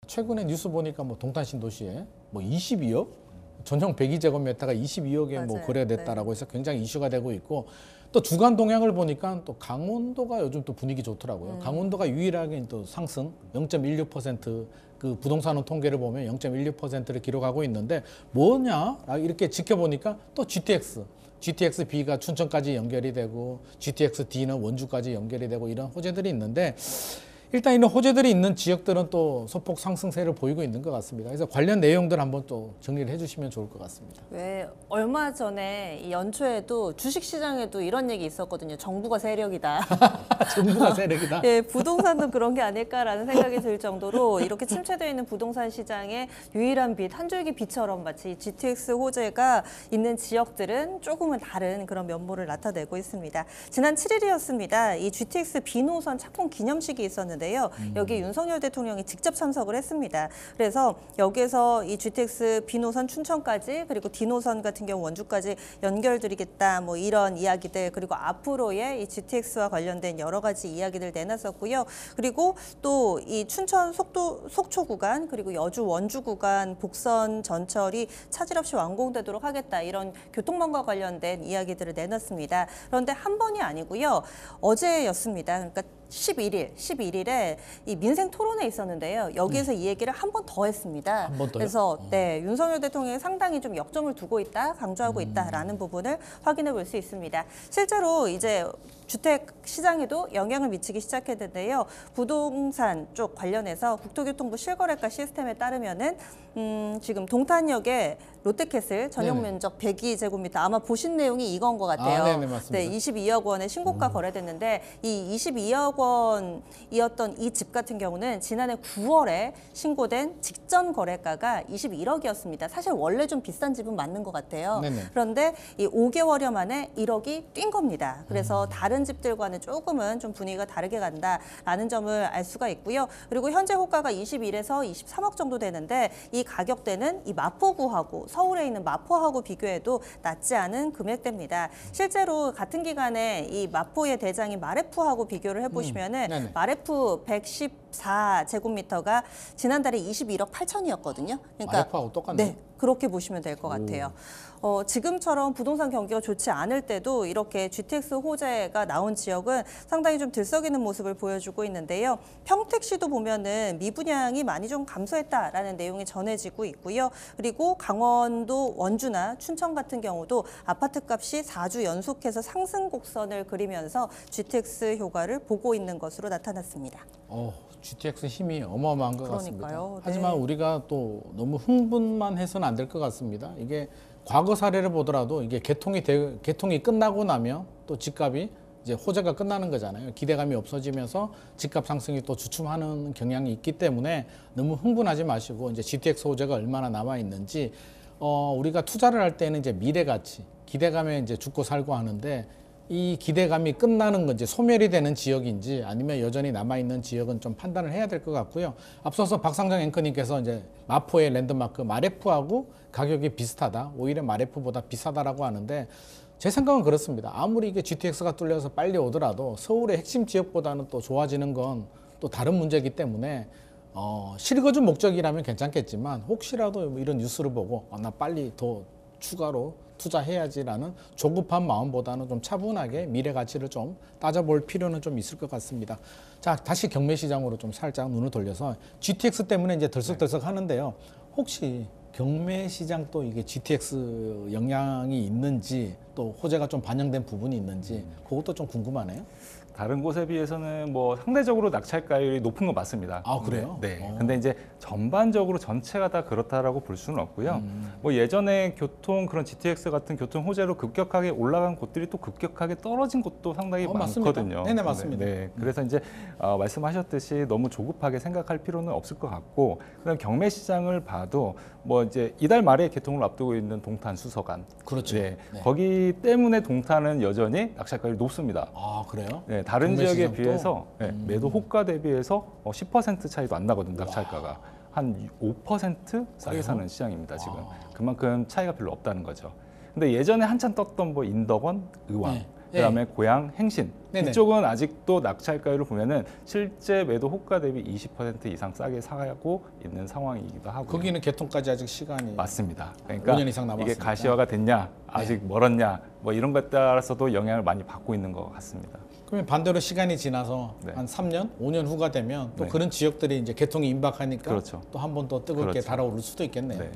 최근에 뉴스 보니까 뭐 동탄 신도시에 뭐 22억 전용 102제곱미터가 22억에 뭐 맞아요. 거래됐다라고 해서 굉장히 이슈가 되고 있고 또 주간 동향을 보니까 또 강원도가 요즘 또 분위기 좋더라고요. 강원도가 유일하게 또 상승 0.16%그 부동산원 통계를 보면 0.16%를 기록하고 있는데 뭐냐 이렇게 지켜보니까 또 GTX-B가 춘천까지 연결이 되고 GTX-D는 원주까지 연결이 되고 이런 호재들이 있는데 일단 이런 호재들이 있는 지역들은 또 소폭 상승세를 보이고 있는 것 같습니다. 그래서 관련 내용들 한번 또 정리를 해주시면 좋을 것 같습니다. 왜 얼마 전에 이 연초에도 주식시장에도 이런 얘기 있었거든요. 정부가 세력이다. 정부가 세력이다. 예, 부동산도 그런 게 아닐까라는 생각이 들 정도로 이렇게 침체되어 있는 부동산 시장의 유일한 빛, 한 줄기 빛처럼 마치 GTX 호재가 있는 지역들은 조금은 다른 그런 면모를 나타내고 있습니다. 지난 7일이었습니다. 이 GTX B 노선 착공 기념식이 있었는데요. 여기 윤석열 대통령이 직접 참석을 했습니다. 그래서 여기에서 이 GTX B 노선 춘천까지 그리고 D 노선 같은 경우 원주까지 연결드리겠다 뭐 이런 이야기들 그리고 앞으로의 이 GTX와 관련된 여러 가지 이야기들 내놨었고요. 그리고 또 이 춘천 속초 구간 그리고 여주 원주 구간 복선 전철이 차질 없이 완공되도록 하겠다 이런 교통망과 관련된 이야기들을 내놨습니다. 그런데 한 번이 아니고요. 어제였습니다. 그러니까 11일에 이 민생 토론회 있었는데요. 여기에서 이 얘기를 한 번 더 했습니다. 한 번 더요? 그래서 네, 윤석열 대통령이 상당히 좀 역점을 두고 있다, 강조하고 있다라는 부분을 확인해 볼 수 있습니다. 실제로 이제 주택 시장에도 영향을 미치기 시작했는데요. 부동산 쪽 관련해서 국토교통부 실거래가 시스템에 따르면은 지금 동탄역에 롯데캐슬 전용 면적 102제곱미터 아마 보신 내용이 이건 것 같아요. 네네, 맞습니다. 네, 22억 원의 신고가 거래됐는데 이 22억 원이었던 이 집 같은 경우는 지난해 9월에 신고된 직전 거래가가 21억이었습니다. 사실 원래 좀 비싼 집은 맞는 것 같아요. 네네. 그런데 이 5개월여 만에 1억이 뛴 겁니다. 그래서 다른 집들과는 조금은 좀 분위기가 다르게 간다라는 점을 알 수가 있고요. 그리고 현재 호가가 21에서 23억 정도 되는데 이 가격대는 이 마포구하고 서울에 있는 마포하고 비교해도 낮지 않은 금액대입니다. 실제로 같은 기간에 이 마포의 대장인 마레프하고 비교를 해보시면은 네네. 마레프 114제곱미터가 지난달에 21억 8천이었거든요. 그러니까 마레프하고 똑같네요. 네, 그렇게 보시면 될 것 같아요. 지금처럼 부동산 경기가 좋지 않을 때도 이렇게 GTX 호재가 나온 지역은 상당히 좀 들썩이는 모습을 보여주고 있는데요. 평택시도 보면은 미분양이 많이 좀 감소했다라는 내용이 전해지고 있고요. 그리고 강원도 원주나 춘천 같은 경우도 아파트값이 4주 연속해서 상승 곡선을 그리면서 GTX 효과를 보고 있는 것으로 나타났습니다. GTX 힘이 어마어마한 것 같습니다. 그러니까요. 하지만 네. 우리가 또 너무 흥분만 해서는 안 될 것 같습니다. 이게 과거 사례를 보더라도 이게 개통이 끝나고 나면 또 집값이 이제 호재가 끝나는 거잖아요. 기대감이 없어지면서 집값 상승이 또 주춤하는 경향이 있기 때문에 너무 흥분하지 마시고 이제 GTX 호재가 얼마나 남아 있는지 우리가 투자를 할 때는 이제 미래 가치, 기대감에 이제 죽고 살고 하는데 이 기대감이 끝나는 건지 소멸이 되는 지역인지 아니면 여전히 남아있는 지역은 좀 판단을 해야 될 것 같고요. 앞서서 박상정 앵커님께서 이제 마포의 랜드마크 마레프하고 가격이 비슷하다. 오히려 마레프보다 비싸다라고 하는데 제 생각은 그렇습니다. 아무리 이게 GTX가 뚫려서 빨리 오더라도 서울의 핵심 지역보다는 또 좋아지는 건 또 다른 문제이기 때문에 실거주 목적이라면 괜찮겠지만 혹시라도 이런 뉴스를 보고 나 빨리 더 추가로 투자해야지라는 조급한 마음보다는 좀 차분하게 미래 가치를 좀 따져볼 필요는 좀 있을 것 같습니다. 자, 다시 경매 시장으로 좀 살짝 눈을 돌려서 GTX 때문에 이제 들썩들썩 하는데요. 혹시 경매 시장 또 이게 GTX 영향이 있는지 또 호재가 좀 반영된 부분이 있는지 그것도 좀 궁금하네요. 다른 곳에 비해서는 뭐 상대적으로 낙찰가율이 높은 건 맞습니다. 아, 그래요? 네. 근데 이제 전반적으로 전체가 다 그렇다라고 볼 수는 없고요. 뭐 예전에 그런 GTX 같은 교통 호재로 급격하게 올라간 곳들이 또 급격하게 떨어진 곳도 상당히 맞습니다. 많거든요. 네네, 맞습니다. 네. 그래서 이제 말씀하셨듯이 너무 조급하게 생각할 필요는 없을 것 같고, 그다음 경매 시장을 봐도 뭐 이제 이달 말에 개통을 앞두고 있는 동탄 수서간. 그렇죠. 네. 네. 거기 때문에 동탄은 여전히 낙찰가율이 높습니다. 아, 그래요? 네, 다른 경매 지역에 시장도? 비해서 매도 호가 대비해서 10% 차이도 안 나거든요, 낙찰가가. 한 5% 싸게 사는 시장입니다, 지금. 그만큼 차이가 별로 없다는 거죠. 근데 예전에 한참 떴던 뭐 인덕원, 의왕, 네. 그다음에 고양, 행신 네네. 이쪽은 아직도 낙찰가율을 보면은 실제 매도 호가 대비 20% 이상 싸게 사고 있는 상황이기도 하고. 거기는 개통까지 아직 시간이 맞습니다. 그러니까 5년 이상 남았으니까. 이게 가시화가 됐냐, 아직 멀었냐, 뭐 이런 것에 따라서도 영향을 많이 받고 있는 것 같습니다. 그러면 반대로 시간이 지나서 네. 한 3년, 5년 후가 되면 또 네. 그런 지역들이 이제 개통이 임박하니까 그렇죠. 또 한 번 더 뜨겁게 그렇죠. 달아오를 수도 있겠네요. 네.